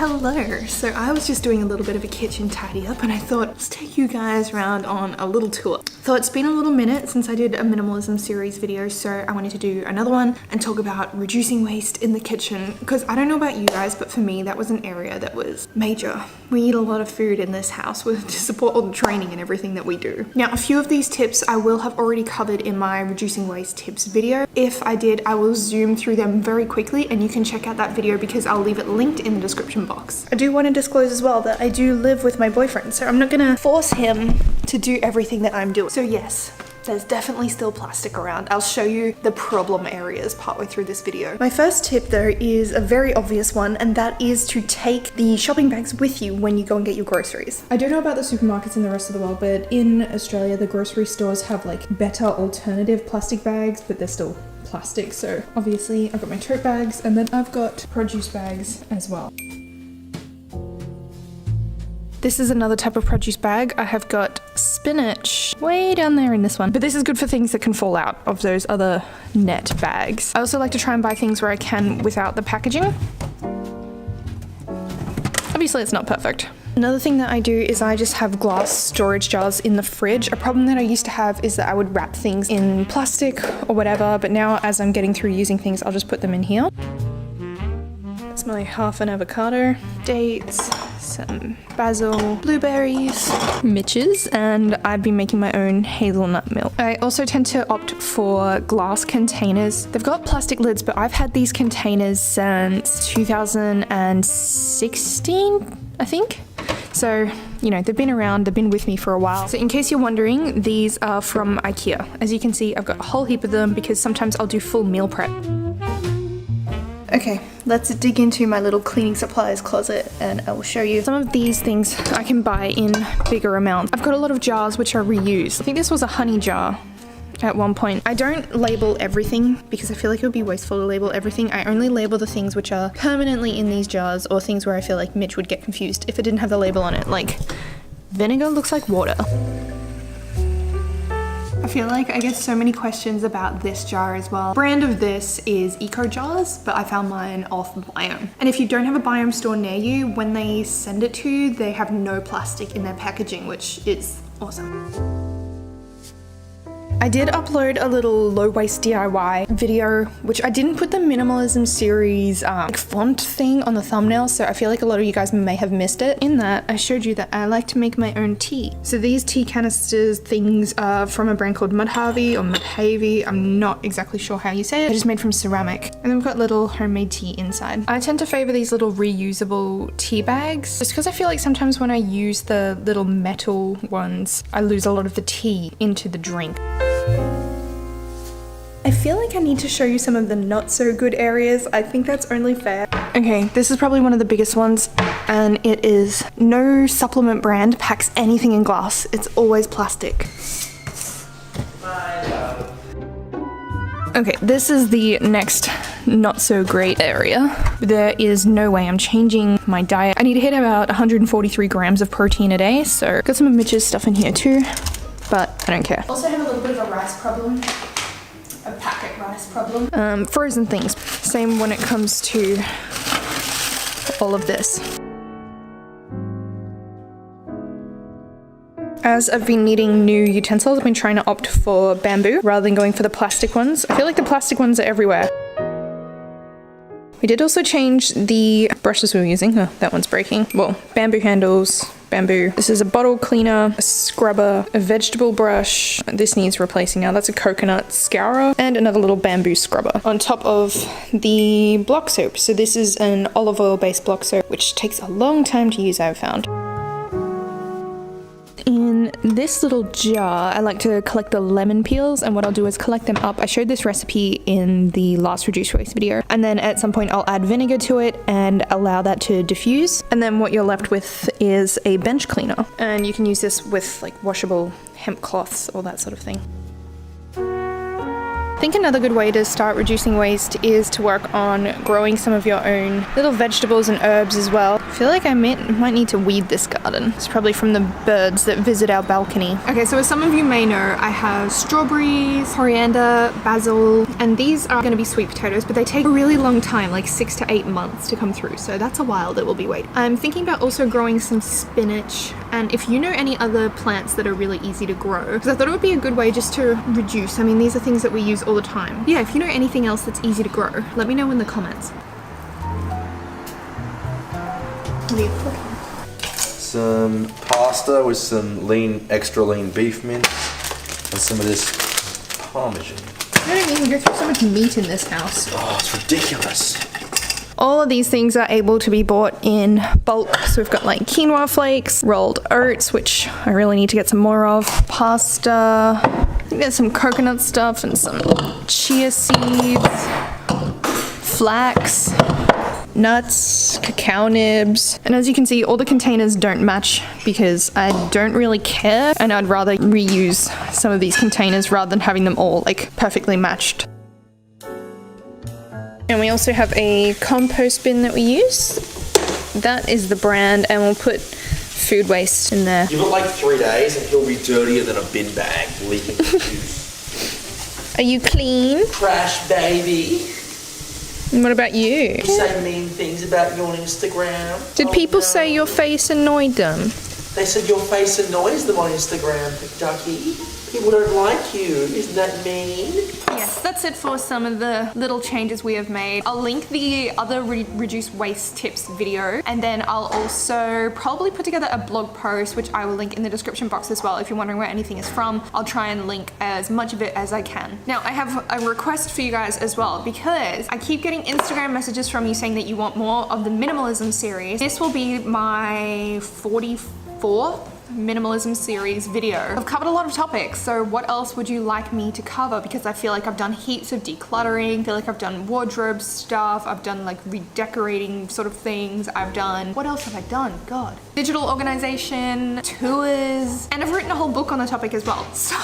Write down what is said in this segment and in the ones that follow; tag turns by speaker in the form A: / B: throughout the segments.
A: Hello. So I was just doing a little bit of a kitchen tidy up and I thought let's take you guys around on a little tour. So it's been a little minute since I did a minimalism series video, so I wanted to do another one and talk about reducing waste in the kitchen, because I don't know about you guys, but for me that was an area that was major. We eat a lot of food in this house to support all the training and everything that we do. Now a few of these tips I will have already covered in my reducing waste tips video. If I did, I will zoom through them very quickly and you can check out that video because I'll leave it linked in the description box. I do want to disclose as well that I do live with my boyfriend, so I'm not gonna force him to do everything that I'm doing. So yes, there's definitely still plastic around. I'll show you the problem areas partway through this video. My first tip though is a very obvious one, and that is to take the shopping bags with you when you go and get your groceries. I don't know about the supermarkets in the rest of the world, but in Australia the grocery stores have like better alternative plastic bags, but they're still plastic. So obviously I've got my tote bags and then I've got produce bags as well. This is another type of produce bag. I have got spinach way down there in this one, but this is good for things that can fall out of those other net bags. I also like to try and buy things where I can without the packaging. Obviously it's not perfect. Another thing that I do is I just have glass storage jars in the fridge. A problem that I used to have is that I would wrap things in plastic or whatever, but now as I'm getting through using things, I'll just put them in here. That's my half an avocado, dates, some basil, blueberries, Mitch's, and I've been making my own hazelnut milk. I also tend to opt for glass containers. They've got plastic lids, but I've had these containers since 2016, I think. So, you know, they've been around, they've been with me for a while. So in case you're wondering, these are from IKEA. As you can see, I've got a whole heap of them because sometimes I'll do full meal prep. Okay, let's dig into my little cleaning supplies closet and I will show you some of these things I can buy in bigger amounts. I've got a lot of jars which are reused. I think this was a honey jar at one point. I don't label everything because I feel like it would be wasteful to label everything. I only label the things which are permanently in these jars or things where I feel like Mitch would get confused if it didn't have the label on it. Like, vinegar looks like water. I feel like I get so many questions about this jar as well. Brand of this is Eco Jars, but I found mine off Biome. And if you don't have a Biome store near you, when they send it to you, they have no plastic in their packaging, which is awesome. I did upload a little low waste DIY video, which I didn't put the minimalism series like font thing on the thumbnail, so I feel like a lot of you guys may have missed it. In that, I showed you that I like to make my own tea. So these tea canisters things are from a brand called Mudharvey or Mudhavey. I'm not exactly sure how you say it. They're just made from ceramic. And then we've got little homemade tea inside. I tend to favor these little reusable tea bags just because I feel like sometimes when I use the little metal ones, I lose a lot of the tea into the drink. I feel like I need to show you some of the not so good areas. I think that's only fair. Okay, this is probably one of the biggest ones, and it is no supplement brand packs anything in glass. It's always plastic. Okay, this is the next not so great area. There is no way I'm changing my diet. I need to hit about 143 grams of protein a day, so got some of Mitch's stuff in here too, but I don't care. Also have a little bit of a rice problem. A packet rice problem. Frozen things. Same when it comes to all of this. As I've been needing new utensils, I've been trying to opt for bamboo rather than going for the plastic ones. I feel like the plastic ones are everywhere. We did also change the brushes we were using. Oh, that one's breaking. Well, bamboo handles, bamboo. This is a bottle cleaner, a scrubber, a vegetable brush. This needs replacing now. That's a coconut scourer and another little bamboo scrubber on top of the block soap. So this is an olive oil based block soap, which takes a long time to use, I've found. In this little jar, I like to collect the lemon peels, and what I'll do is collect them up. I showed this recipe in the last reduce waste video, and then at some point I'll add vinegar to it and allow that to diffuse, and then what you're left with is a bench cleaner, and you can use this with like washable hemp cloths or that sort of thing. I think another good way to start reducing waste is to work on growing some of your own little vegetables and herbs as well. I feel like I might need to weed this garden. It's probably from the birds that visit our balcony. Okay, so as some of you may know, I have strawberries, coriander, basil, and these are going to be sweet potatoes, but they take a really long time, like 6 to 8 months to come through. So that's a while that we'll be waiting. I'm thinking about also growing some spinach, and if you know any other plants that are really easy to grow, because I thought it would be a good way just to reduce. I mean, these are things that we use all the time. Yeah, if you know anything else that's easy to grow, let me know in the comments. What are you cooking?
B: Some pasta with some extra lean beef mince, and some of this Parmesan.
A: I don't even go through so much meat in this house.
B: Oh, it's ridiculous.
A: All of these things are able to be bought in bulk. So we've got like quinoa flakes, rolled oats, which I really need to get some more of, pasta, I think there's some coconut stuff and some chia seeds, flax, nuts, cacao nibs. And as you can see, all the containers don't match because I don't really care, and I'd rather reuse some of these containers rather than having them all like perfectly matched. And we also have a compost bin that we use. That is the brand, and we'll put food waste in there.
B: Give it like 3 days and he'll be dirtier than a bin bag, leaking juice.
A: Are you clean?
B: Trash baby.
A: And what about you?
B: You say mean things about you on Instagram.
A: Did people say your face annoyed them?
B: They said your face annoys them on Instagram, Ducky. People don't like you. Isn't that mean?
A: Yes, that's it for some of the little changes we have made. I'll link the other reduce waste tips video, and then I'll also probably put together a blog post, which I will link in the description box as well. If you're wondering where anything is from, I'll try and link as much of it as I can. Now, I have a request for you guys as well, because I keep getting Instagram messages from you saying that you want more of the minimalism series. This will be my 44th minimalism series video. I've covered a lot of topics, so what else would you like me to cover? Because I feel like I've done heaps of decluttering, I feel like I've done wardrobe stuff, I've done like redecorating sort of things, I've done, what else have I done? God. Digital organization, tours, and I've written a whole book on the topic as well. So,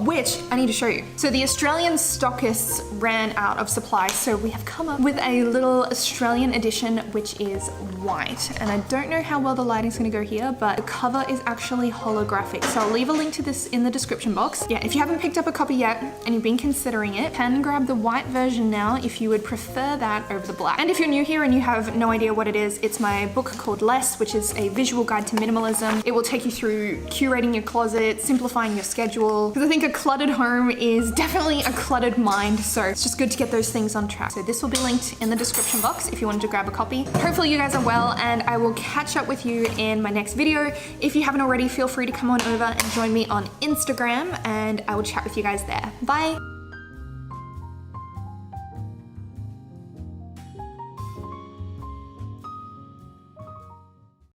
A: which I need to show you. So the Australian stockists ran out of supply, so we have come up with a little Australian edition, which is white. And I don't know how well the lighting's gonna go here, but the cover is actually holographic. So I'll leave a link to this in the description box. Yeah, if you haven't picked up a copy yet and you've been considering it, can grab the white version now if you would prefer that over the black. And if you're new here and you have no idea what it is, it's my book called Less, which is a visual guide to minimalism. It will take you through curating your closet, simplifying your schedule, because I think a cluttered home is definitely a cluttered mind, so it's just good to get those things on track. So this will be linked in the description box if you wanted to grab a copy. Hopefully you guys are well, and I will catch up with you in my next video. If you haven't already, feel free to come on over and join me on Instagram, and I will chat with you guys there. Bye!